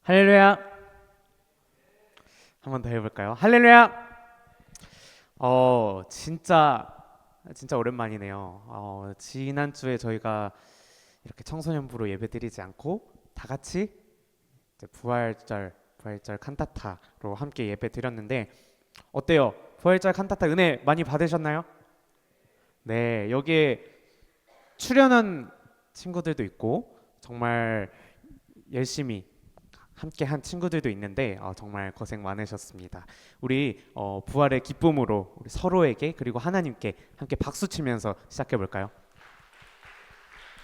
할렐루야. 한 번 더 해볼까요? 할렐루야. 진짜 오랜만이네요. 지난주에 저희가 이렇게 청소년부로 예배드리지 않고 다 같이 이제 부활절 칸타타로 함께 예배드렸는데 어때요? 부활절 칸타타 은혜 많이 받으셨나요? 네, 여기에 출연한 친구들도 있고 정말 열심히 함께 한 친구들도 있는데 정말 고생 많으셨습니다. 우리 부활의 기쁨으로 우리 서로에게 그리고 하나님께 함께 박수 치면서 시작해 볼까요?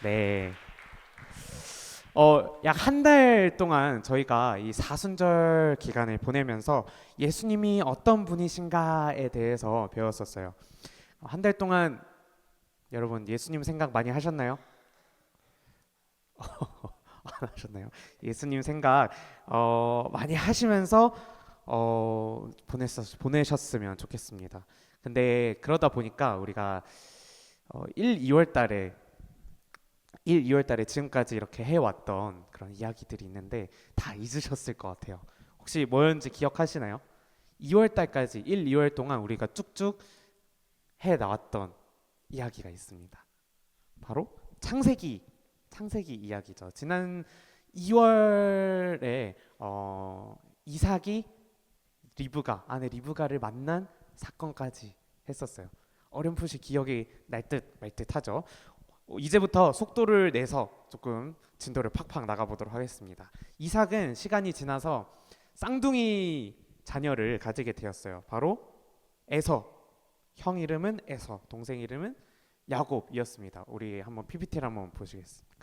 네. 약 한 달 동안 저희가 이 사순절 기간을 보내면서 예수님이 어떤 분이신가에 대해서 배웠었어요. 한 달 동안 여러분 예수님 생각 많이 하셨나요? 안 하셨나요? 예수님 생각 많이 하시면서 보내셨으면 좋겠습니다. 근데 그러다 보니까 우리가 1, 2월 달에 지금까지 이렇게 해왔던 그런 이야기들이 있는데 다 잊으셨을 것 같아요. 혹시 뭐였는지 기억하시나요? 2월 달까지 1, 2월 동안 우리가 쭉쭉 해 나왔던 이야기가 있습니다. 바로 창세기 이야기죠. 지난 2월에 이삭이 아내 리브가를 만난 사건까지 했었어요. 어렴풋이 기억이 날 듯 말 듯하죠. 이제부터 속도를 내서 조금 진도를 팍팍 나가보도록 하겠습니다. 이삭은 시간이 지나서 쌍둥이 자녀를 가지게 되었어요. 바로 에서, 형 이름은 에서, 동생 이름은 야곱이었습니다. 우리 한번 PPT를 한번 보시겠습니까?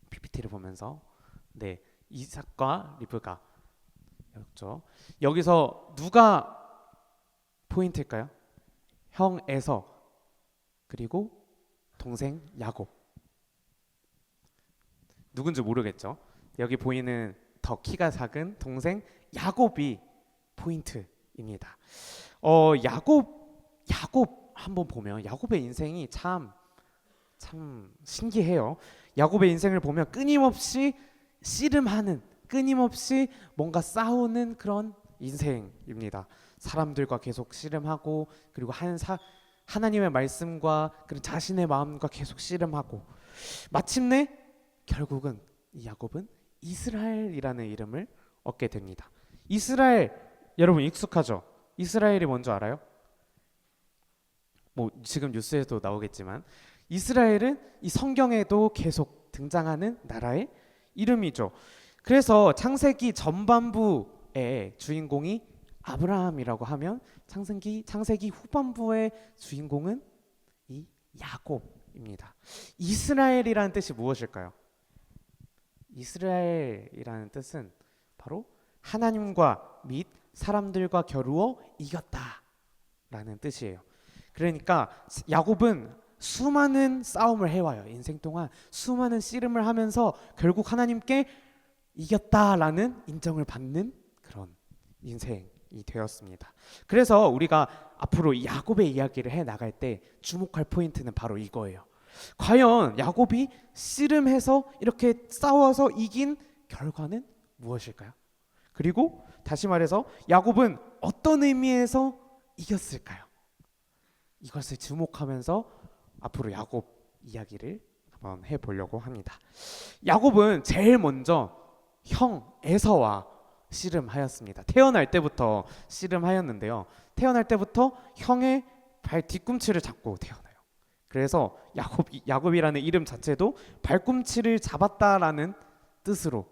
PPT를 보면서 네, 이삭과 리브가였죠. 여기서 누가 포인트일까요? 형 에서 그리고 동생 야곱. 누군지 모르겠죠. 여기 보이는 더 키가 작은 동생 야곱이 포인트입니다. 야곱 한번 보면 야곱의 인생이 참 신기해요. 야곱의 인생을 보면 끊임없이 씨름하는, 끊임없이 뭔가 싸우는 그런 인생입니다. 사람들과 계속 씨름하고 그리고 하나님의 말씀과 그런 자신의 마음과 계속 씨름하고 마침내 결국은 이 야곱은 이스라엘이라는 이름을 얻게 됩니다. 이스라엘 여러분 익숙하죠? 이스라엘이 뭔지 알아요? 뭐 지금 뉴스에도 나오겠지만 이스라엘은 이 성경에도 계속 등장하는 나라의 이름이죠. 그래서 창세기 전반부의 주인공이 아브라함이라고 하면 창세기 후반부의 주인공은 이 야곱입니다. 이스라엘이라는 뜻이 무엇일까요? 이스라엘이라는 뜻은 바로 하나님과 및 사람들과 겨루어 이겼다라는 뜻이에요. 그러니까 야곱은 수많은 싸움을 해와요. 인생 동안 수많은 씨름을 하면서 결국 하나님께 이겼다라는 인정을 받는 그런 인생이 되었습니다. 그래서 우리가 앞으로 이 야곱의 이야기를 해 나갈 때 주목할 포인트는 바로 이거예요. 과연 야곱이 씨름해서 이렇게 싸워서 이긴 결과는 무엇일까요? 그리고 다시 말해서 야곱은 어떤 의미에서 이겼을까요? 이것을 주목하면서 앞으로 야곱 이야기를 한번 해보려고 합니다. 야곱은 제일 먼저 형 에서와 씨름하였습니다. 태어날 때부터 씨름하였는데요. 태어날 때부터 형의 발 뒤꿈치를 잡고 태어나요. 그래서 야곱이라는 이름 자체도 발꿈치를 잡았다라는 뜻으로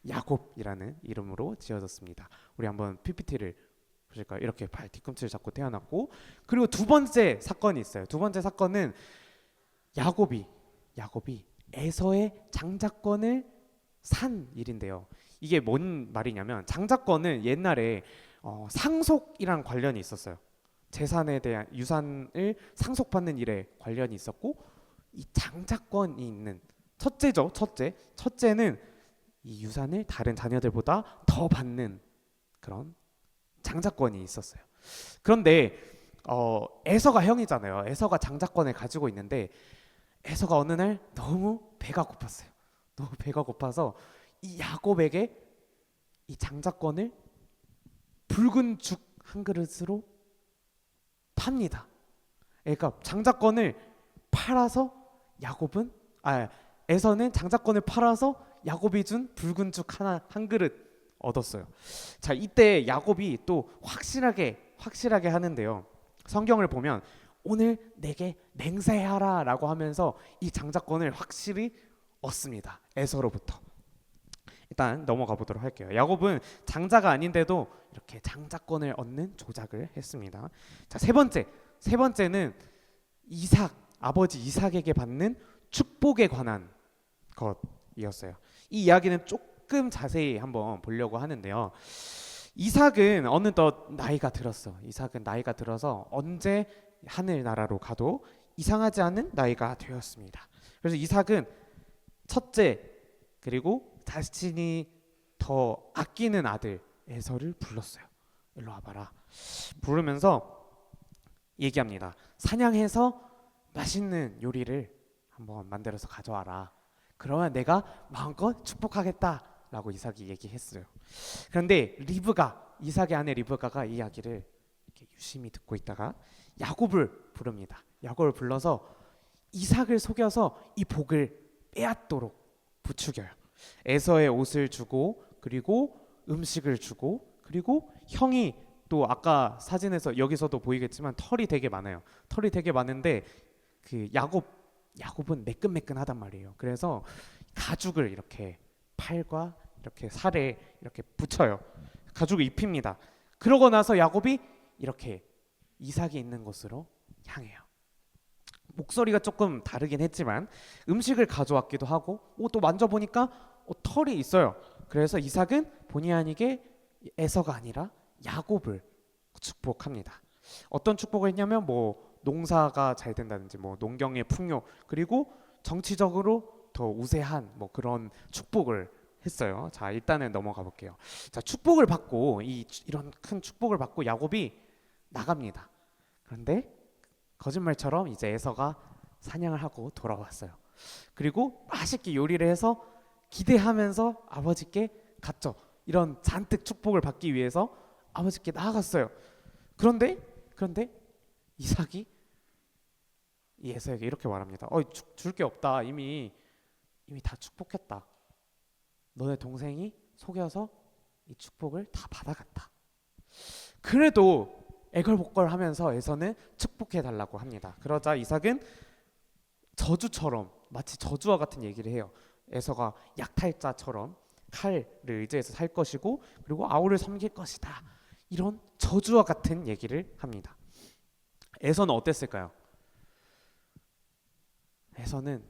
야곱이라는 이름으로 지어졌습니다. 우리 한번 PPT를 보실까요? 이렇게 발 뒤꿈치를 잡고 태어났고, 그리고 두 번째 사건이 있어요. 두 번째 사건은 야곱이 에서의 장자권을 산 일인데요. 이게 뭔 말이냐면 장자권은 옛날에 상속이랑 관련이 있었어요. 재산에 대한 유산을 상속받는 일에 관련이 있었고, 이 장자권이 있는 첫째는 이 유산을 다른 자녀들보다 더 받는 그런 장자권이 있었어요. 그런데 에서가 형이잖아요. 에서가 장자권을 가지고 있는데 에서가 어느 날 너무 배가 고팠어요. 너무 배가 고파서 이 야곱에게 이 장자권을 붉은 죽 한 그릇으로 팝니다. 그러니까 장자권을 팔아서 야곱은 에서는 장자권을 팔아서 야곱이 준 붉은 죽 한 그릇 얻었어요. 자, 이때 야곱이 또 확실하게 하는데요. 성경을 보면 오늘 내게 맹세하라라고 하면서 이 장자권을 확실히 얻습니다. 에서로부터. 일단 넘어가 보도록 할게요. 야곱은 장자가 아닌데도 이렇게 장자권을 얻는 조작을 했습니다. 자, 세 번째는 아버지 이삭에게 받는 축복에 관한 것이었어요. 이 이야기는 조금 자세히 한번 보려고 하는데요. 이삭은 어느덧 나이가 들었어. 이삭은 나이가 들어서 언제 하늘나라로 가도 이상하지 않은 나이가 되었습니다. 그래서 이삭은 첫째 그리고 자신이 더 아끼는 아들 에서를 불렀어요. 일로 와봐라. 부르면서 얘기합니다. 사냥해서 맛있는 요리를 한번 만들어서 가져와라. 그러면 내가 마음껏 축복하겠다라고 이삭이 얘기했어요. 그런데 이삭의 아내 리브가가 이 이야기를 이렇게 유심히 듣고 있다가 야곱을 부릅니다. 야곱을 불러서 이삭을 속여서 이 복을 빼앗도록 부추겨요. 에서의 옷을 주고 그리고 음식을 주고 그리고 형이 또 아까 사진에서 여기서도 보이겠지만 털이 되게 많아요. 털이 되게 많은데 그 야곱은 매끈매끈하단 말이에요. 그래서 가죽을 이렇게 팔과 이렇게 살에 이렇게 붙여요. 가죽을 입힙니다. 그러고 나서 야곱이 이렇게 이삭이 있는 곳으로 향해요. 목소리가 조금 다르긴 했지만 음식을 가져왔기도 하고 또 만져보니까 털이 있어요. 그래서 이삭은 본의 아니게 에서가 아니라 야곱을 축복합니다. 어떤 축복을 했냐면 농사가 잘 된다든지 농경의 풍요 그리고 정치적으로 더 우세한 그런 축복을 했어요. 자, 일단은 넘어가 볼게요. 자, 축복을 받고 이런 큰 축복을 받고 야곱이 나갑니다. 그런데 거짓말처럼 이제 에서가 사냥을 하고 돌아왔어요. 그리고 맛있게 요리를 해서 기대하면서 아버지께 갔죠. 이런 잔뜩 축복을 받기 위해서 아버지께 나아갔어요. 그런데 이삭이 이 에서에게 이렇게 말합니다. 줄 게 없다. 이미 다 축복했다. 너네 동생이 속여서 이 축복을 다 받아갔다. 그래도 애걸복걸하면서 에서는 축복해 달라고 합니다. 그러자 이삭은 저주처럼 마치 저주와 같은 얘기를 해요. 에서가 약탈자처럼 칼을 의지해서 살 것이고 그리고 아우를 섬길 것이다. 이런 저주와 같은 얘기를 합니다. 에서는 어땠을까요? 에서는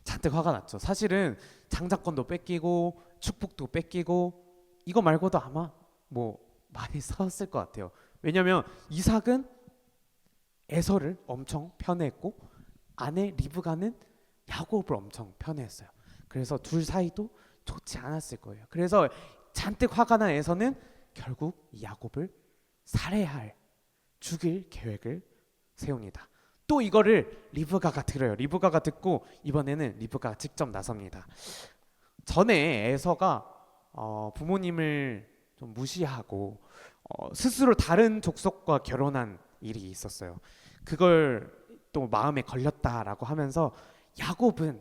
잔뜩 화가 났죠. 사실은 장자권도 뺏기고 축복도 뺏기고 이거 말고도 아마 많이 싸웠을 것 같아요. 왜냐하면 이삭은 에서를 엄청 편애했고 아내 리브가는 야곱을 엄청 편애했어요. 그래서 둘 사이도 좋지 않았을 거예요. 그래서 잔뜩 화가 난 에서는 결국 야곱을 죽일 계획을 세웁니다. 또 이거를 리브가가 들어요. 리브가가 듣고 이번에는 리브가가 직접 나섭니다. 전에 에서가 부모님을 좀 무시하고 스스로 다른 족속과 결혼한 일이 있었어요. 그걸 또 마음에 걸렸다라고 하면서 야곱은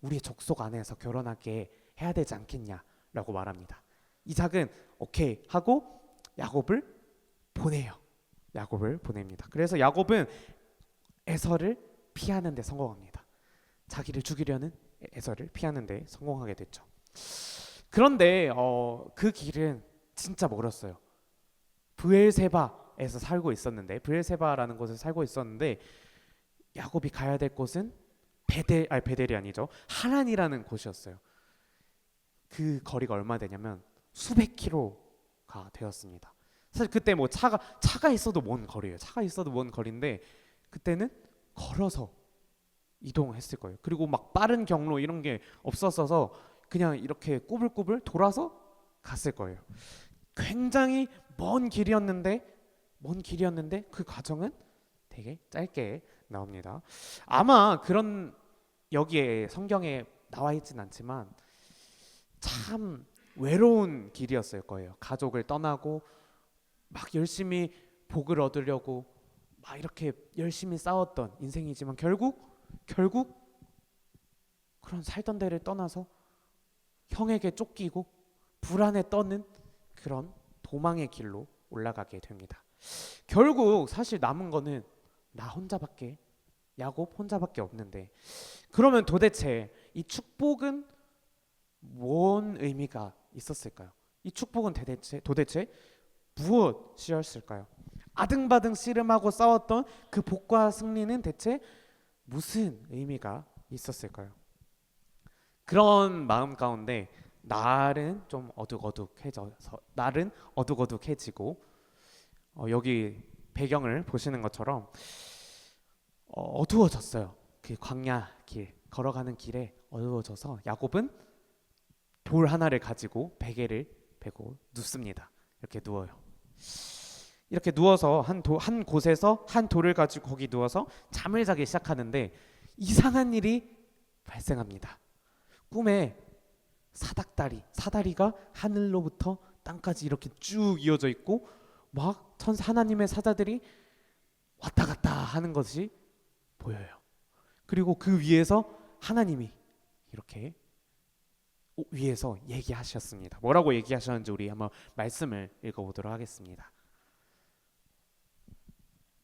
우리의 족속 안에서 결혼하게 해야 되지 않겠냐라고 말합니다. 이삭은 오케이 하고 야곱을 보냅니다. 그래서 야곱은 에서를 피하는 데 성공합니다. 자기를 죽이려는 에서를 피하는 데 성공하게 됐죠. 그런데 그 길은 진짜 멀었어요. 브엘세바에서 살고 있었는데 브엘세바라는 곳에 살고 있었는데 야곱이 가야 될 곳은 베델이 아니죠. 하란이라는 곳이었어요. 그 거리가 얼마 되냐면 수백 킬로가 되었습니다. 사실 그때 차가 있어도 먼 거리예요. 차가 있어도 먼 거리인데 그때는 걸어서 이동했을 거예요. 그리고 빠른 경로 이런 게 없었어서 그냥 이렇게 꼬불꼬불 돌아서 갔을 거예요. 굉장히 먼 길이었는데 그 과정은 되게 짧게 나옵니다. 아마 여기에 성경에 나와 있진 않지만 참 외로운 길이었을 거예요. 가족을 떠나고 막 열심히 복을 얻으려고 막 이렇게 열심히 싸웠던 인생이지만 결국 그런 살던 데를 떠나서 형에게 쫓기고 불안에 떠는 그런 도망의 길로 올라가게 됩니다. 결국 사실 남은 거는 나 혼자밖에, 야곱 혼자밖에 없는데, 그러면 도대체 이 축복은 뭔 의미가 있었을까요? 이 축복은 도대체 무엇이었을까요? 아등바등 씨름하고 싸웠던 그 복과 승리는 대체 무슨 의미가 있었을까요? 그런 마음 가운데 날은 좀 어둑어둑해지고 여기 배경을 보시는 것처럼 어두워졌어요. 그 광야 길 걸어가는 길에 어두워져서 야곱은 돌 하나를 가지고 베개를 베고 눕습니다. 이렇게 누워요. 이렇게 누워서 한 곳에서 한 돌을 가지고 거기 누워서 잠을 자기 시작하는데 이상한 일이 발생합니다. 꿈에 사다리가 하늘로부터 땅까지 이렇게 쭉 이어져 있고 막 하나님의 사자들이 왔다 갔다 하는 것이 보여요. 그리고 그 위에서 하나님이 이렇게 위에서 얘기하셨습니다. 뭐라고 얘기하셨는지 우리 한번 말씀을 읽어보도록 하겠습니다.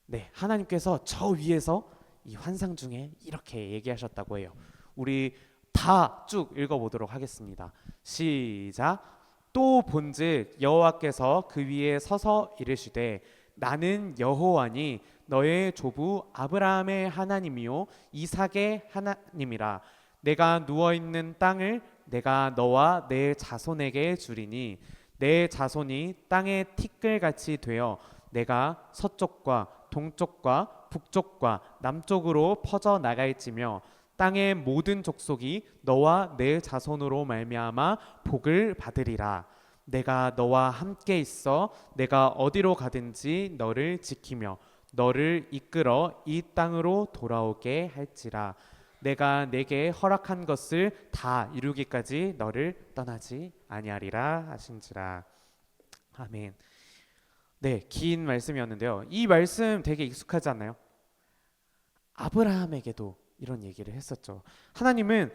네, 하나님께서 저 위에서 이 환상 중에 이렇게 얘기하셨다고 해요. 우리 다 쭉 읽어보도록 하겠습니다. 시작. 또 본즉 여호와께서 그 위에 서서 이르시되 나는 여호와니 너의 조부 아브라함의 하나님이요 이삭의 하나님이라. 내가 누워있는 땅을 내가 너와 내 자손에게 주리니 내 자손이 땅의 티끌같이 되어 내가 서쪽과 동쪽과 북쪽과 남쪽으로 퍼져 나갈지며 땅의 모든 족속이 너와 내 자손으로 말미암아 복을 받으리라. 내가 너와 함께 있어 내가 어디로 가든지 너를 지키며 너를 이끌어 이 땅으로 돌아오게 할지라. 내가 내게 허락한 것을 다 이루기까지 너를 떠나지 아니하리라 하신지라. 아멘. 네, 긴 말씀이었는데요. 이 말씀 되게 익숙하지 않나요? 아브라함에게도 이런 얘기를 했었죠. 하나님은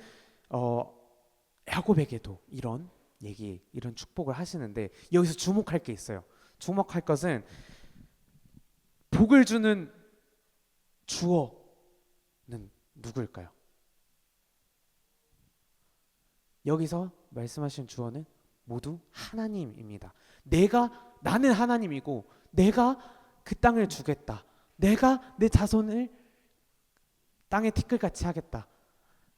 야곱에게도 이런 축복을 하시는데 여기서 주목할 게 있어요. 주목할 것은 복을 주는 주어는 누구일까요? 여기서 말씀하신 주어는 모두 하나님입니다. 나는 하나님이고 내가 그 땅을 주겠다. 내가 내 자손을 땅의 티끌같이 하겠다.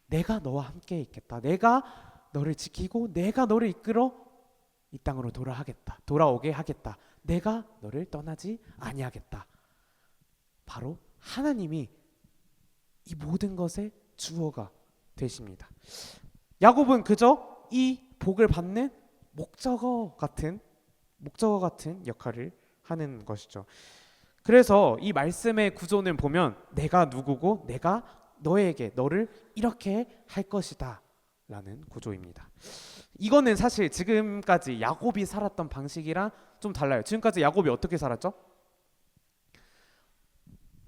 내가 너와 함께 있겠다. 내가 너를 지키고 내가 너를 이끌어 이 땅으로 돌아오게 하겠다. 내가 너를 떠나지 아니하겠다. 바로 하나님이 이 모든 것의 주어가 되십니다. 야곱은 그저 이 복을 받는 목적어 같은 역할을 하는 것이죠. 그래서 이 말씀의 구조는 보면 내가 누구고 내가 너를 이렇게 할 것이다 라는 구조입니다. 이거는 사실 지금까지 야곱이 살았던 방식이랑 좀 달라요. 지금까지 야곱이 어떻게 살았죠?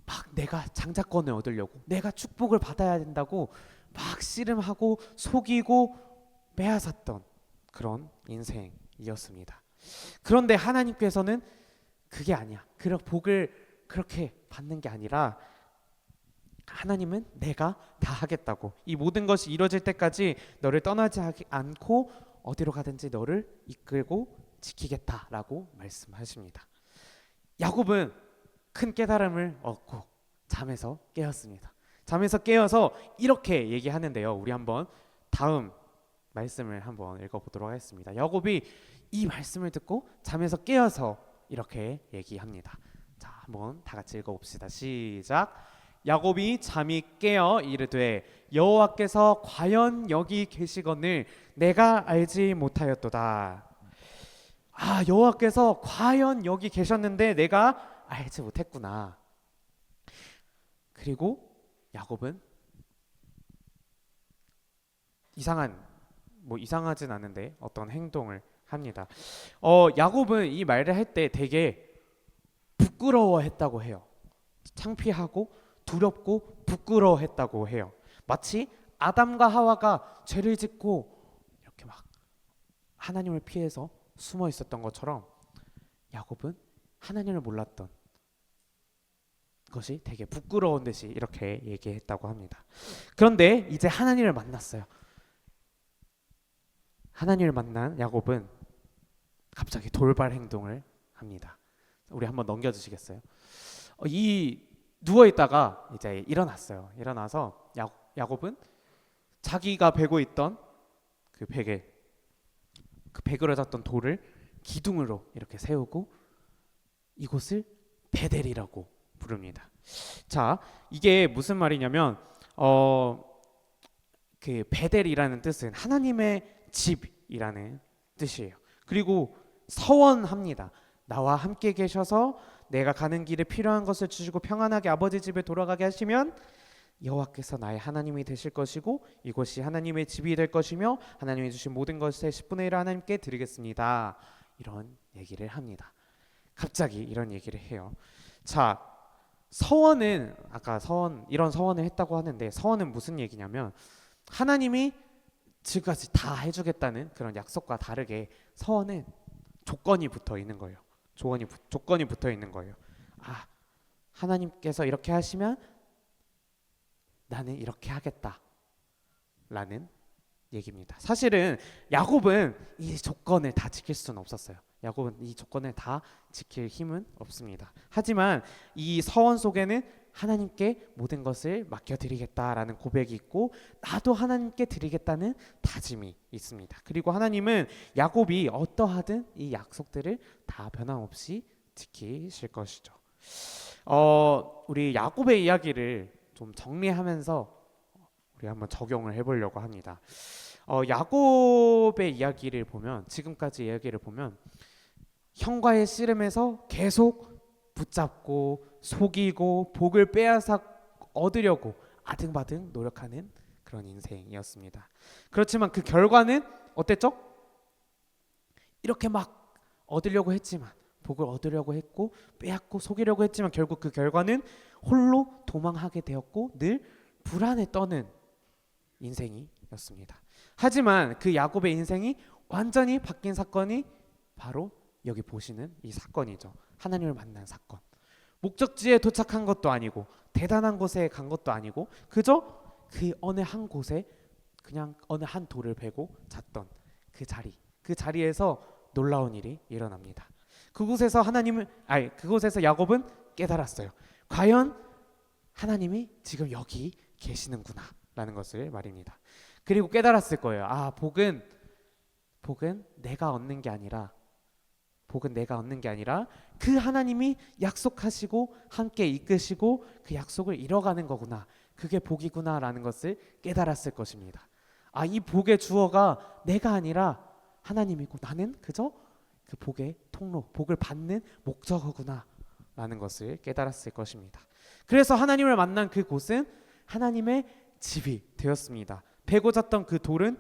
막 내가 장자권을 얻으려고 내가 축복을 받아야 된다고 막 씨름하고 속이고 빼앗았던 그런 인생이었습니다. 그런데 하나님께서는 그게 아니야. 복을 그렇게 받는 게 아니라 하나님은 내가 다 하겠다고. 이 모든 것이 이루어질 때까지 너를 떠나지 않고 어디로 가든지 너를 이끌고 지키겠다라고 말씀하십니다. 야곱은 큰 깨달음을 얻고 잠에서 깨었습니다. 잠에서 깨어서 이렇게 얘기하는데요. 우리 한번 다음 말씀을 한번 읽어보도록 하겠습니다. 야곱이 이 말씀을 듣고 잠에서 깨어서 이렇게 얘기합니다. 자, 한번 다 같이 읽어봅시다. 시작. 야곱이 잠이 깨어 이르되 여호와께서 과연 여기 계시거늘 내가 알지 못하였도다. 여호와께서 과연 여기 계셨는데 내가 알지 못했구나. 그리고 야곱은 이상한 뭐 이상하진 않은데 어떤 행동을 합니다. 야곱은 이 말을 할 때 되게 부끄러워했다고 해요. 창피하고 두렵고 부끄러워했다고 해요. 마치 아담과 하와가 죄를 짓고 이렇게 막 하나님을 피해서 숨어 있었던 것처럼 야곱은 하나님을 몰랐던 것이 되게 부끄러운 듯이 이렇게 얘기했다고 합니다. 그런데 이제 하나님을 만났어요. 하나님을 만난 야곱은 갑자기 돌발 행동을 합니다. 우리 한번 넘겨주시겠어요? 이 누워 있다가 이제 일어났어요. 일어나서 야곱은 자기가 베고 있던 그 베개, 그 베개로 잤던 돌을 기둥으로 이렇게 세우고 이곳을 베델이라고 부릅니다. 자, 이게 무슨 말이냐면 그 베델이라는 뜻은 하나님의 집이라는 뜻이에요. 그리고 서원합니다. 나와 함께 계셔서 내가 가는 길에 필요한 것을 주시고 평안하게 아버지 집에 돌아가게 하시면 여호와께서 나의 하나님이 되실 것이고 이곳이 하나님의 집이 될 것이며 하나님이 주신 모든 것의 10분의 1을 하나님께 드리겠습니다. 이런 얘기를 합니다. 갑자기 이런 얘기를 해요. 자, 서원은 아까 이런 서원을 했다고 하는데 서원은 무슨 얘기냐면 하나님이 지금까지 다 해주겠다는 그런 약속과 다르게 서원은 조건이 붙어 있는 거예요. 조건이 붙어 있는 거예요. 아, 하나님께서 이렇게 하시면 나는 이렇게 하겠다 라는 얘기입니다. 사실은 야곱은 이 조건을 다 지킬 수는 없었어요. 야곱은 이 조건을 다 지킬 힘은 없습니다. 하지만 이 서원 속에는 하나님께 모든 것을 맡겨드리겠다라는 고백이 있고 나도 하나님께 드리겠다는 다짐이 있습니다. 그리고 하나님은 야곱이 어떠하든 이 약속들을 다 변함없이 지키실 것이죠. 우리 야곱의 이야기를 좀 정리하면서 우리 한번 적용을 해보려고 합니다. 야곱의 이야기를 보면 지금까지 이야기를 보면 형과의 씨름에서 계속 붙잡고 속이고 복을 빼앗아 얻으려고 아등바등 노력하는 그런 인생이었습니다. 그렇지만 그 결과는 어땠죠? 이렇게 막 얻으려고 했지만 복을 얻으려고 했고 빼앗고 속이려고 했지만 결국 그 결과는 홀로 도망하게 되었고 늘 불안에 떠는 인생이었습니다. 하지만 그 야곱의 인생이 완전히 바뀐 사건이 바로 여기 보시는 이 사건이죠. 하나님을 만난 사건. 목적지에 도착한 것도 아니고 대단한 곳에 간 것도 아니고 그저 그 어느 한 곳에 그냥 어느 한 돌을 베고 잤던 그 자리에서 놀라운 일이 일어납니다. 그곳에서 그곳에서 야곱은 깨달았어요. 과연 하나님이 지금 여기 계시는구나 라는 것을 말입니다. 그리고 깨달았을 거예요. 복은 내가 얻는 게 아니라 그 하나님이 약속하시고 함께 이끄시고 그 약속을 이뤄가는 거구나. 그게 복이구나 라는 것을 깨달았을 것입니다. 이 복의 주어가 내가 아니라 하나님이고 나는 그저 그 복의 통로, 복을 받는 목적어구나 라는 것을 깨달았을 것입니다. 그래서 하나님을 만난 그 곳은 하나님의 집이 되었습니다. 베고 잤던 그 돌은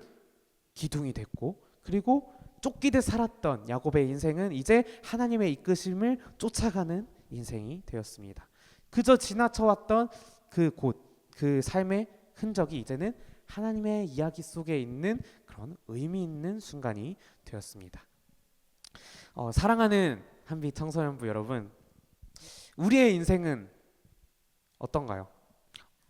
기둥이 됐고 그리고 쫓기듯 살았던 야곱의 인생은 이제 하나님의 이끄심을 쫓아가는 인생이 되었습니다. 그저 지나쳐왔던 그 곳, 그 삶의 흔적이 이제는 하나님의 이야기 속에 있는 그런 의미 있는 순간이 되었습니다. 사랑하는 한비 청소년부 여러분, 우리의 인생은 어떤가요?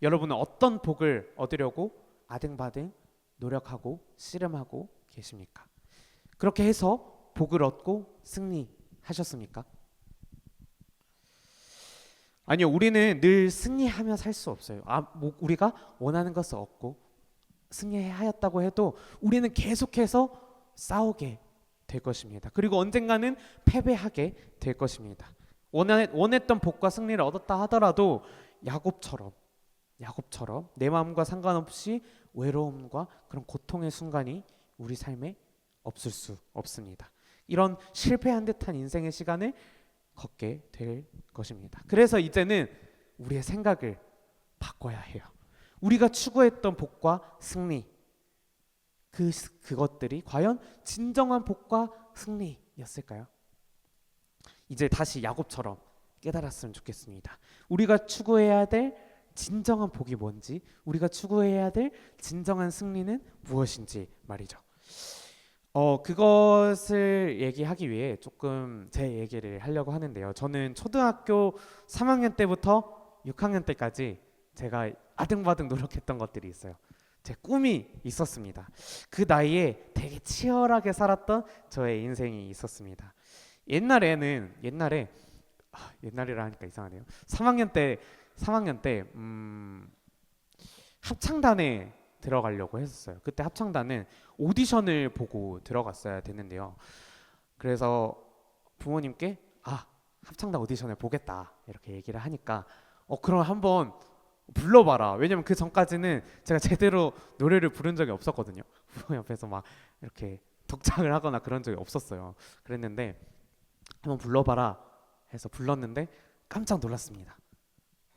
여러분은 어떤 복을 얻으려고 아등바등 노력하고 씨름하고 계십니까? 그렇게 해서 복을 얻고 승리하셨습니까? 아니요, 우리는 늘 승리하며 살 수 없어요. 우리가 원하는 것을 얻고 승리하였다고 해도 우리는 계속해서 싸우게 될 것입니다. 그리고 언젠가는 패배하게 될 것입니다. 원했던 복과 승리를 얻었다 하더라도 야곱처럼 내 마음과 상관없이 외로움과 그런 고통의 순간이 우리 삶에 없을 수 없습니다. 이런 실패한 듯한 인생의 시간을 걷게 될 것입니다. 그래서 이제는 우리의 생각을 바꿔야 해요. 우리가 추구했던 복과 승리, 그것들이 과연 진정한 복과 승리였을까요? 이제 다시 야곱처럼 깨달았으면 좋겠습니다. 우리가 추구해야 될 진정한 복이 뭔지, 우리가 추구해야 될 진정한 승리는 무엇인지 말이죠. 그것을 얘기하기 위해 조금 제 얘기를 하려고 하는데요. 저는 초등학교 3학년 때부터 6학년 때까지 제가 아등바등 노력했던 것들이 있어요. 제 꿈이 있었습니다. 그 나이에 되게 치열하게 살았던 저의 인생이 있었습니다. 옛날이라 하니까 이상하네요. 3학년 때 합창단에 들어가려고 했었어요. 그때 합창단은 오디션을 보고 들어갔어야 되는데요. 그래서 부모님께 합창단 오디션을 보겠다 이렇게 얘기를 하니까 그럼 한번 불러봐라. 왜냐면 그 전까지는 제가 제대로 노래를 부른 적이 없었거든요. 부모 옆에서 막 이렇게 독창을 하거나 그런 적이 없었어요. 그랬는데 한번 불러봐라 해서 불렀는데 깜짝 놀랐습니다.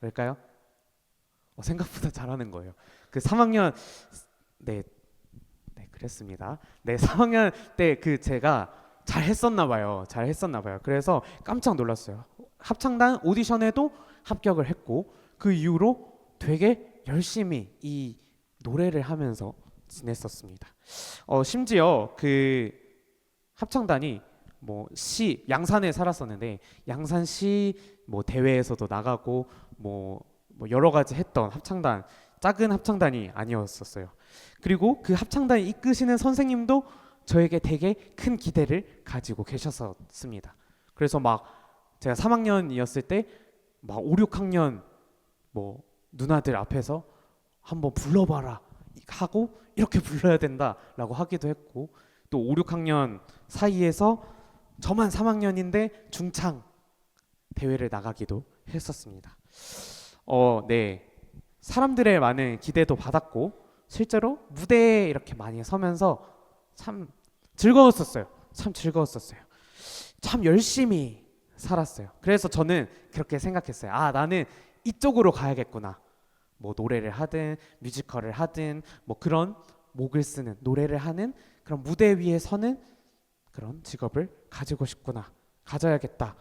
왜일까요? 생각보다 잘하는 거예요. 그 3학년 네 그랬습니다. 네 3학년 때 제가 잘했었나 봐요. 그래서 깜짝 놀랐어요. 합창단 오디션에도 합격을 했고 그 이후로 되게 열심히 이 노래를 하면서 지냈었습니다. 심지어 그 합창단이 양산에 살았었는데 양산시 대회에서도 나가고 여러 가지 했던 작은 합창단이 아니었었어요. 그리고 그 합창단을 이끄시는 선생님도 저에게 되게 큰 기대를 가지고 계셨었습니다. 그래서 제가 3학년이었을 때 5, 6학년 누나들 앞에서 한번 불러봐라 하고 이렇게 불러야 된다라고 하기도 했고, 또 5, 6학년 사이에서 저만 3학년인데 중창 대회를 나가기도 했었습니다. 네. 사람들의 많은 기대도 받았고 실제로 무대에 이렇게 많이 서면서 참 즐거웠었어요. 참 열심히 살았어요. 그래서 저는 그렇게 생각했어요. 나는 이쪽으로 가야겠구나. 노래를 하든 뮤지컬을 하든 그런 목을 쓰는 노래를 하는 그런 무대 위에 서는 그런 직업을 가지고 싶구나. 가져야겠다.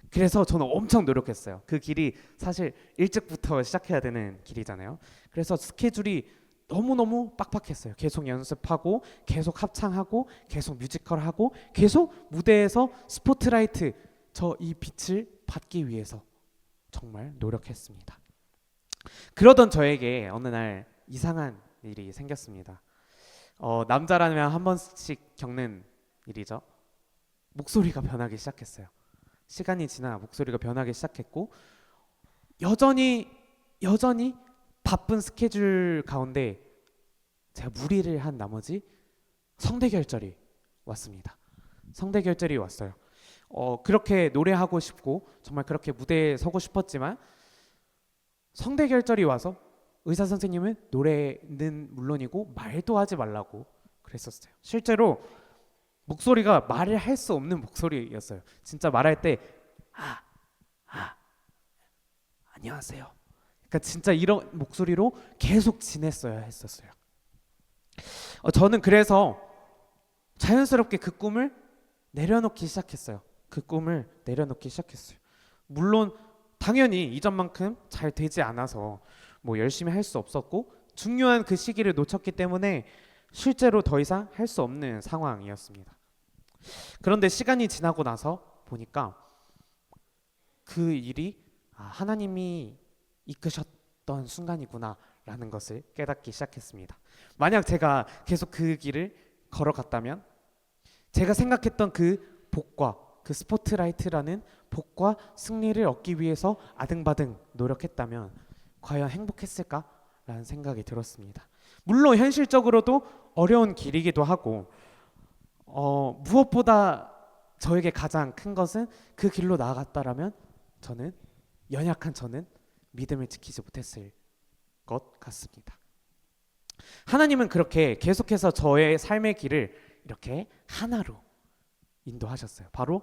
그래서 저는 엄청 노력했어요. 그 길이 사실 일찍부터 시작해야 되는 길이잖아요. 그래서 스케줄이 너무너무 빡빡했어요. 계속 연습하고 계속 합창하고 계속 뮤지컬하고 계속 무대에서 스포트라이트, 저 이 빛을 받기 위해서 정말 노력했습니다. 그러던 저에게 어느 날 이상한 일이 생겼습니다. 남자라면 한 번씩 겪는 일이죠. 목소리가 변하기 시작했어요. 시간이 지나 목소리가 변하기 시작했고 여전히 바쁜 스케줄 가운데 제가 무리를 한 나머지 성대결절이 왔습니다. 성대결절이 왔어요. 그렇게 노래하고 싶고 정말 그렇게 무대에 서고 싶었지만 성대결절이 와서 의사 선생님은 노래는 물론이고 말도 하지 말라고 그랬었어요. 실제로 목소리가 말을 할 수 없는 목소리였어요. 진짜 말할 때 안녕하세요. 그러니까 진짜 이런 목소리로 계속 지냈어야 했었어요. 저는 그래서 자연스럽게 그 꿈을 내려놓기 시작했어요. 물론 당연히 이전만큼 잘 되지 않아서 열심히 할 수 없었고 중요한 그 시기를 놓쳤기 때문에 실제로 더 이상 할 수 없는 상황이었습니다. 그런데 시간이 지나고 나서 보니까 그 일이 하나님이 이끄셨던 순간이구나 라는 것을 깨닫기 시작했습니다. 만약 제가 계속 그 길을 걸어갔다면 제가 생각했던 그 복과 그 스포트라이트라는 복과 승리를 얻기 위해서 아등바등 노력했다면 과연 행복했을까라는 생각이 들었습니다. 물론 현실적으로도 어려운 길이기도 하고 무엇보다 저에게 가장 큰 것은 그 길로 나아갔다라면 연약한 저는 믿음을 지키지 못했을 것 같습니다. 하나님은 그렇게 계속해서 저의 삶의 길을 이렇게 하나로 인도하셨어요. 바로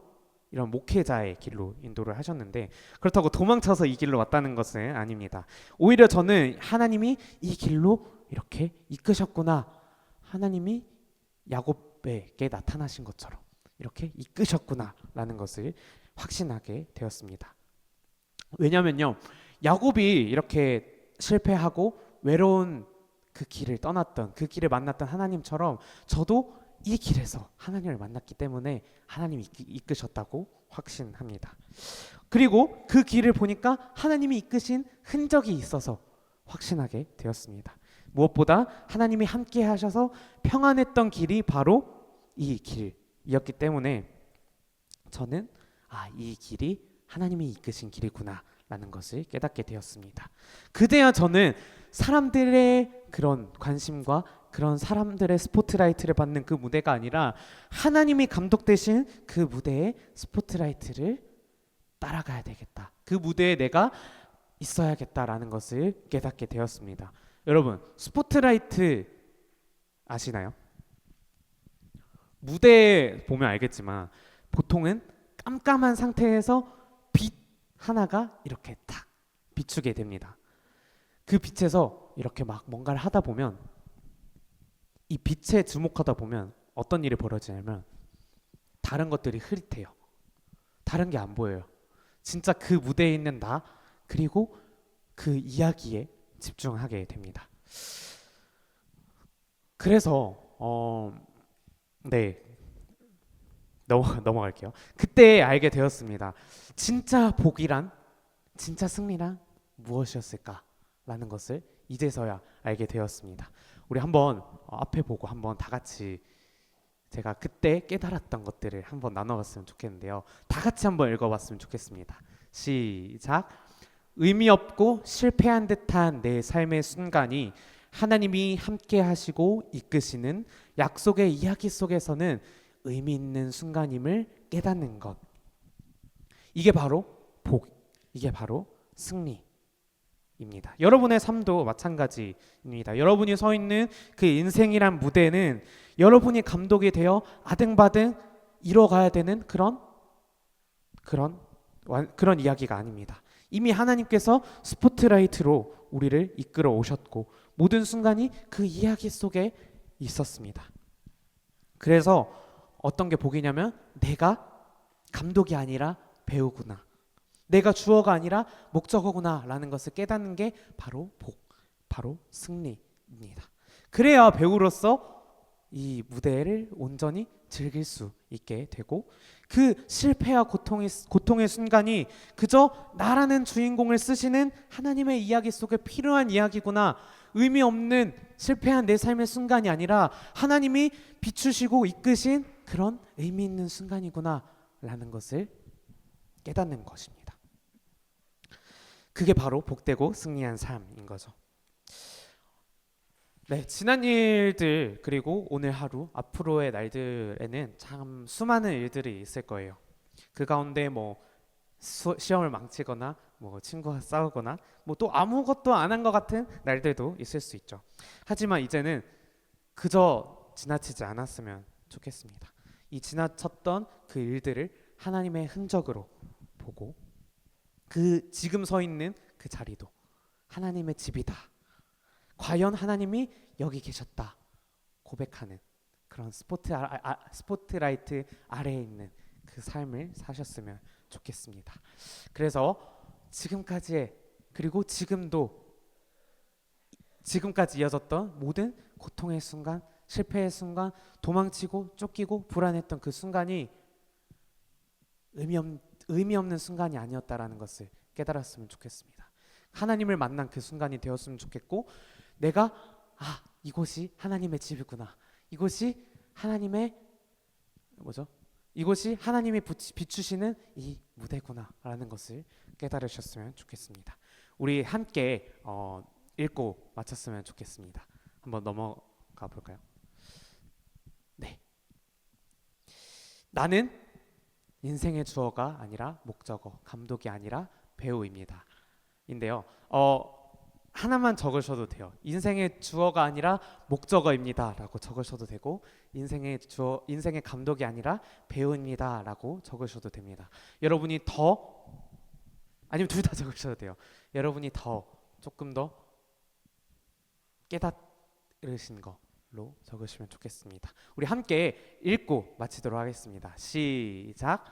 이런 목회자의 길로 인도를 하셨는데 그렇다고 도망쳐서 이 길로 왔다는 것은 아닙니다. 오히려 저는 하나님이 이 길로 이렇게 이끄셨구나 하나님이 야곱에게 나타나신 것처럼 이렇게 이끄셨구나라는 것을 확신하게 되었습니다. 왜냐면요, 야곱이 이렇게 실패하고 외로운 그 길을 떠났던, 그 길을 만났던 하나님처럼 저도 이 길에서 하나님을 만났기 때문에 하나님이 이끄셨다고 확신합니다. 그리고 그 길을 보니까 하나님이 이끄신 흔적이 있어서 확신하게 되었습니다. 무엇보다 하나님이 함께 하셔서 평안했던 길이 바로 이 길이었기 때문에 저는 이 길이 하나님이 이끄신 길이구나 라는 것을 깨닫게 되었습니다. 그제야 저는 사람들의 그런 관심과 그런 사람들의 스포트라이트를 받는 그 무대가 아니라 하나님이 감독되신 그 무대의 스포트라이트를 따라가야 되겠다, 그 무대에 내가 있어야겠다라는 것을 깨닫게 되었습니다. 여러분, 스포트라이트 아시나요? 무대에 보면 알겠지만 보통은 깜깜한 상태에서 빛 하나가 이렇게 탁 비추게 됩니다. 그 빛에서 이렇게 막 뭔가를 하다 보면, 이 빛에 주목하다 보면 어떤 일이 벌어지냐면 다른 것들이 흐릿해요. 다른 게 안 보여요. 진짜 그 무대에 있는 나, 그리고 그 이야기에 집중하게 됩니다. 그래서 네, 넘어갈게요. 그때 알게 되었습니다. 진짜 복이란, 진짜 승리란 무엇이었을까라는 것을 이제서야 알게 되었습니다. 우리 한번 앞에 보고 한번 다 같이 제가 그때 깨달았던 것들을 한번 나눠봤으면 좋겠는데요. 다 같이 한번 읽어봤으면 좋겠습니다. 시작. 의미 없고 실패한 듯한 내 삶의 순간이 하나님이 함께 하시고 이끄시는 약속의 이야기 속에서는 의미 있는 순간임을 깨닫는 것. 이게 바로 복, 이게 바로 승리입니다. 여러분의 삶도 마찬가지입니다. 여러분이 서 있는 그 인생이란 무대는 여러분이 감독이 되어 아등바등 이뤄가야 되는 그런 이야기가 아닙니다. 이미 하나님께서 스포트라이트로 우리를 이끌어 오셨고 모든 순간이 그 이야기 속에 있었습니다. 그래서 어떤 게 복이냐면 내가 감독이 아니라 배우구나, 내가 주어가 아니라 목적어구나 라는 것을 깨닫는 게 바로 복, 바로 승리입니다. 그래야 배우로서 이 무대를 온전히 즐길 수 있게 되고, 그 실패와 고통의 순간이 그저 나라는 주인공을 쓰시는 하나님의 이야기 속에 필요한 이야기구나, 의미 없는 실패한 내 삶의 순간이 아니라 하나님이 비추시고 이끄신 그런 의미 있는 순간이구나 라는 것을 깨닫는 것입니다. 그게 바로 복되고 승리한 삶인 거죠. 네, 지난 일들 그리고 오늘 하루, 앞으로의 날들에는 참 수많은 일들이 있을 거예요. 그 가운데 뭐 시험을 망치거나 뭐 친구와 싸우거나 뭐 또 아무것도 안 한 것 같은 날들도 있을 수 있죠. 하지만 이제는 그저 지나치지 않았으면 좋겠습니다. 이 지나쳤던 그 일들을 하나님의 흔적으로 보고 그 지금 서 있는 그 자리도 하나님의 집이다, 과연 하나님이 여기 계셨다 고백하는 그런 스포트라이트 아래에 있는 그 삶을 사셨으면 좋겠습니다. 그래서 지금까지의, 그리고 지금까지 이어졌던 모든 고통의 순간, 실패의 순간, 도망치고 쫓기고 불안했던 그 순간이 의미 없는 순간이 아니었다라는 것을 깨달았으면 좋겠습니다. 하나님을 만난 그 순간이 되었으면 좋겠고, 내가 이곳이 하나님의 집이구나, 이곳이 하나님의 이곳이 하나님이 비추시는 이 무대구나라는 것을 깨달으셨으면 좋겠습니다. 우리 함께 읽고 마쳤으면 좋겠습니다. 한번 넘어가 볼까요? 네. 나는 인생의 주어가 아니라 목적어, 감독이 아니라 배우입니다. 인데요. 하나만 적으셔도 돼요. 인생의 주어가 아니라 목적어입니다라고 적으셔도 되고, 인생의 감독이 아니라 배우입니다라고 적으셔도 됩니다. 여러분이 아니면 둘 다 적으셔도 돼요. 여러분이 조금 더 깨달으신 거, 적으시면 좋겠습니다. 우리 함께 읽고 마치도록 하겠습니다. 시작.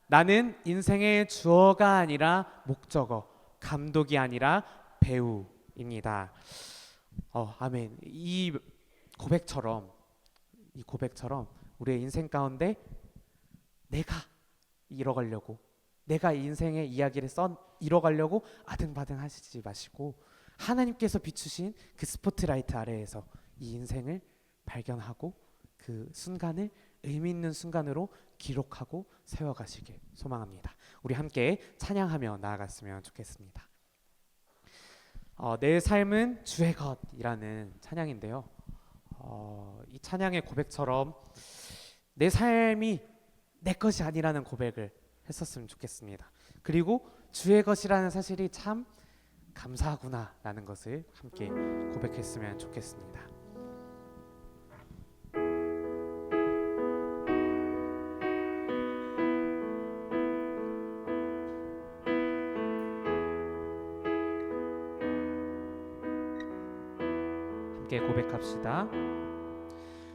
나는 인생의 주어가 아니라 목적어, 감독이 아니라 배우입니다. 아멘. 이 고백처럼 우리의 인생 가운데 내가 이뤄가려고, 내가 인생의 이야기를 이뤄가려고 아등바등 하시지 마시고 하나님께서 비추신 그 스포트라이트 아래에서 이 인생을 발견하고 그 순간을 의미 있는 순간으로 기록하고 세워가시길 소망합니다. 우리 함께 찬양하며 나아갔으면 좋겠습니다. 내 삶은 주의 것이라는 찬양인데요. 이 찬양의 고백처럼 내 삶이 내 것이 아니라는 고백을 했었으면 좋겠습니다. 그리고 주의 것이라는 사실이 참 감사하구나라는 것을 함께 고백했으면 좋겠습니다. 함께 고백합시다.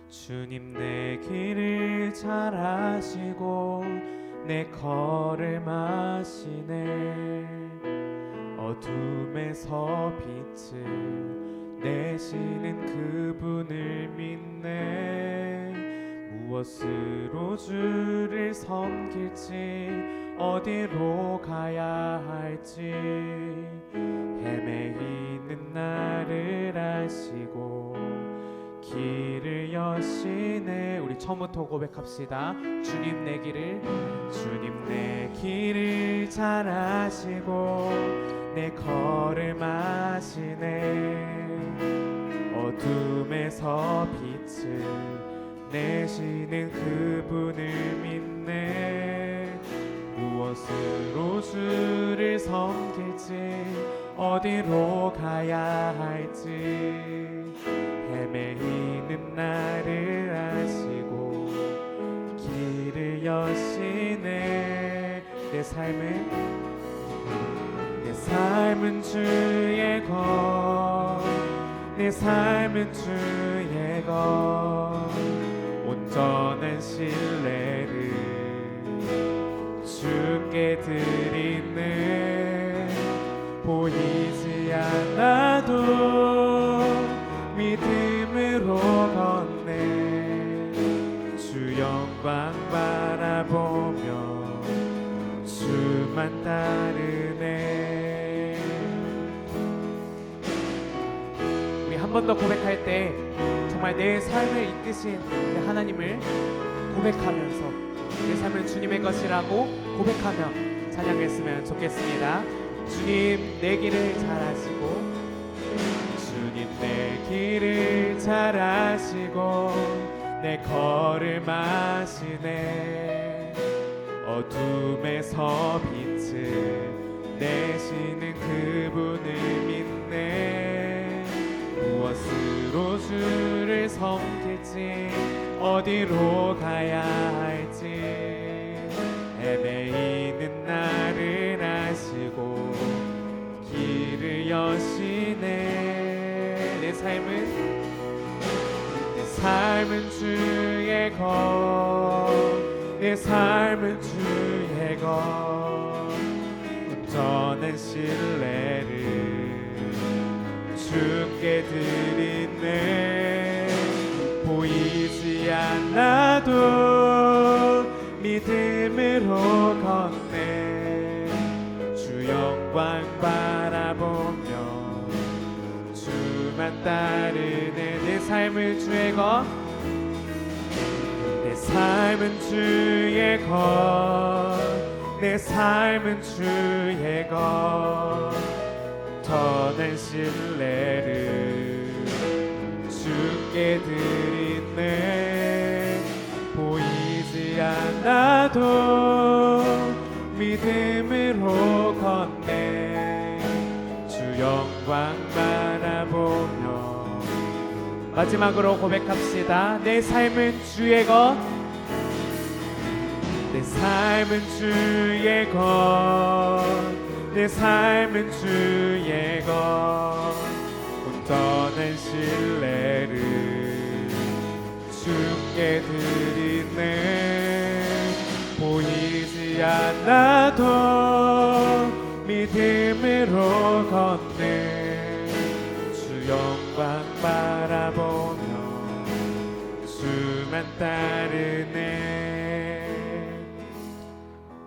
주님 내 길을 잘 아시고 내 걸음하시네. 어둠에서 빛을 내시는 그분을 믿네. 무엇으로 주를 섬길지 어디로 가야 할지 헤매이는 나를 아시고 길을 여시네. 우리 처음부터 고백합시다. 주님 내 길을 잘 아시고 내 걸음 아시네. 어둠에서 빛을 내시는 그분을 믿네. 무엇으로 주를 섬길지 어디로 가야 할지 헤매이는 나를 아시고 길을 여시네. 내 삶은 주의 것, 내 삶은 주의 것. 온전한 신뢰를 주께 드리네. 보이지 않아도 믿음으로 걷네. 주 영광 바라보며 주만 따르네. 우리 한 번 더 고백할 때 정말 내 삶을 이끄신 그 하나님을 고백하면서 내 삶은 주님의 것이라고 고백하며 찬양했으면 좋겠습니다. 주님 내 길을 잘 아시고 내 길을 잘 아시고 내 걸음 아시네. 어둠에서 빛을 내시는 그분을 믿네. 무엇으로 주를 섬길지 어디로 가야 할지 헤매이는 나를 아시고 길을 여시네. 내 삶은 주의 것, 내 삶은 주의 것. 온전한 신뢰를 주께 드리네. 보이지 않아도 믿음으로 걷네. 주 영광 바라보며 주만 따르네. 내 삶은 주의 것, 내 삶은 주의 것, 내 삶은 주의 것. 온전한 신뢰를 주께 드리네. 보이지 않아도 믿음으로 걷네. 주 영광 바라보며 마지막으로 고백합시다. 내 삶은 주의 것, 내 삶은 주의 것, 내 삶은 주의 것. 온전한 신뢰를 주께 드리네. 보이지 않아도 믿음으로 걷네. 주 영광 바라보며 주만 따르네.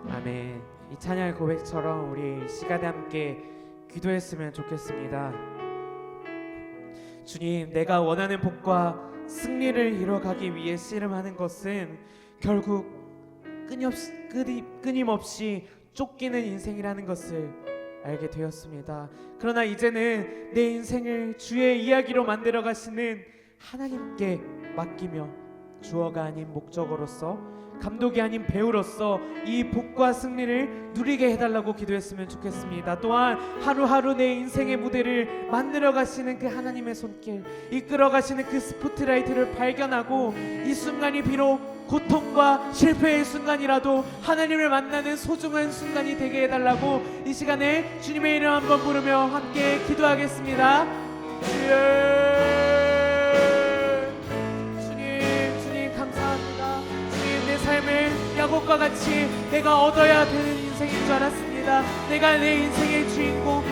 아멘. 이 찬양의 고백처럼 우리 이 시간에 함께 기도했으면 좋겠습니다. 주님, 내가 원하는 복과 승리를 이뤄가기 위해 씨름하는 것은 결국 끊임없이 쫓기는 인생이라는 것을 알게 되었습니다. 그러나 이제는 내 인생을 주의 이야기로 만들어 가시는 하나님께 맡기며 주어가 아닌 목적어로서, 감독이 아닌 배우로서 이 복과 승리를 누리게 해달라고 기도했으면 좋겠습니다. 또한 하루하루 내 인생의 무대를 만들어 가시는 그 하나님의 손길, 이끌어 가시는 그 스포트라이트를 발견하고 이 순간이 비록 고통과 실패의 순간이라도 하나님을 만나는 소중한 순간이 되게 해달라고 이 시간에 주님의 이름 한번 부르며 함께 기도하겠습니다. 주님 감사합니다. 주님, 내 삶을 야곱과 같이 내가 얻어야 되는 인생인 줄 알았습니다. 내가 내 인생의 주인공,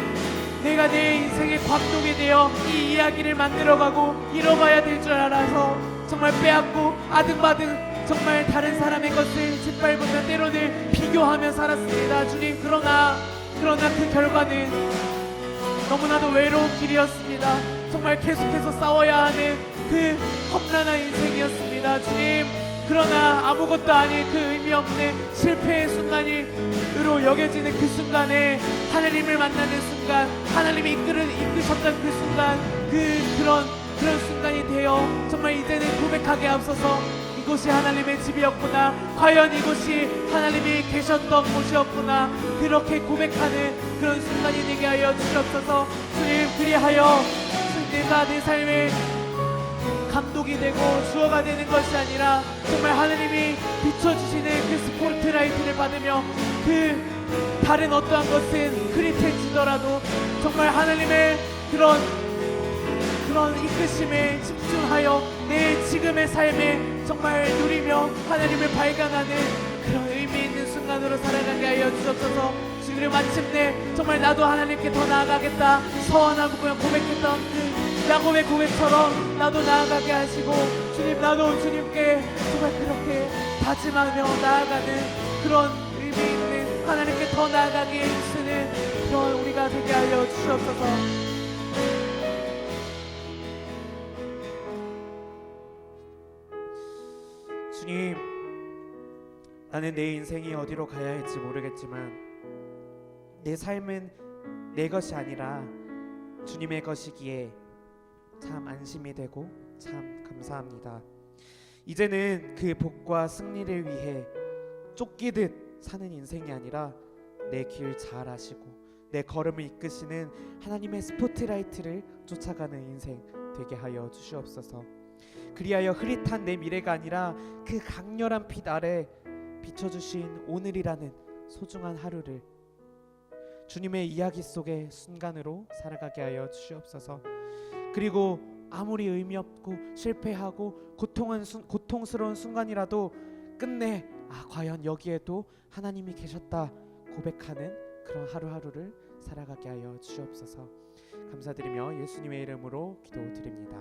내가 내 인생의 감독이 되어 이 이야기를 만들어가고 이뤄가야 될 줄 알아서 정말 빼앗고 아등바등 정말 다른 사람의 것을 짓밟으며 때로는 비교하며 살았습니다. 주님, 그러나 그 결과는 너무나도 외로운 길이었습니다. 정말 계속해서 싸워야 하는 그 험난한 인생이었습니다. 주님, 그러나 아무것도 아닌 그 의미 없는 실패의 순간으로 여겨지는 그 순간에 하나님을 만나는 순간, 하나님이 이끄셨던 그 순간, 그런 순간이 되어 정말 이제는 고백하게 앞서서 이곳이 하나님의 집이었구나, 과연 이곳이 하나님이 계셨던 곳이었구나, 그렇게 고백하는 그런 순간이 되게 하여 주시옵소서. 주님, 그리하여 내가 내 삶의 감독이 되고 주어가 되는 것이 아니라 정말 하나님이 비춰주시는 그 스포트라이트를 받으며 그 다른 어떠한 것은 흐릿해지더라도 정말 하나님의 그런 이끄심에 집중하여 내 지금의 삶에 정말 누리며 하나님을 발견하는 그런 의미 있는 순간으로 살아가게 하여 주옵소서. 그리고 마침내 정말 나도 하나님께 더 나아가겠다 서원하고 그냥 고백했던 그 야곱의 고백처럼 나도 나아가게 하시고, 주님, 나도 주님께 정말 그렇게 다짐하며 나아가는 그런 의미 있는 하나님께 더 나아가게 해주시는 그런 우리가 되게 하여 주시옵소서. 주님, 나는 내 인생이 어디로 가야 할지 모르겠지만 내 삶은 내 것이 아니라 주님의 것이기에 참 안심이 되고 참 감사합니다. 이제는 그 복과 승리를 위해 쫓기듯 사는 인생이 아니라 내 길 잘 아시고 내 걸음을 이끄시는 하나님의 스포트라이트를 쫓아가는 인생 되게 하여 주시옵소서. 그리하여 흐릿한 내 미래가 아니라 그 강렬한 빛 아래 비춰주신 오늘이라는 소중한 하루를 주님의 이야기 속의 순간으로 살아가게 하여 주시옵소서. 그리고 아무리 의미 없고 실패하고 고통스러운 순간이라도 끝내 과연 여기에도 하나님이 계셨다 고백하는 그런 하루하루를 살아가게 하여 주시옵소서. 감사드리며 예수님의 이름으로 기도드립니다.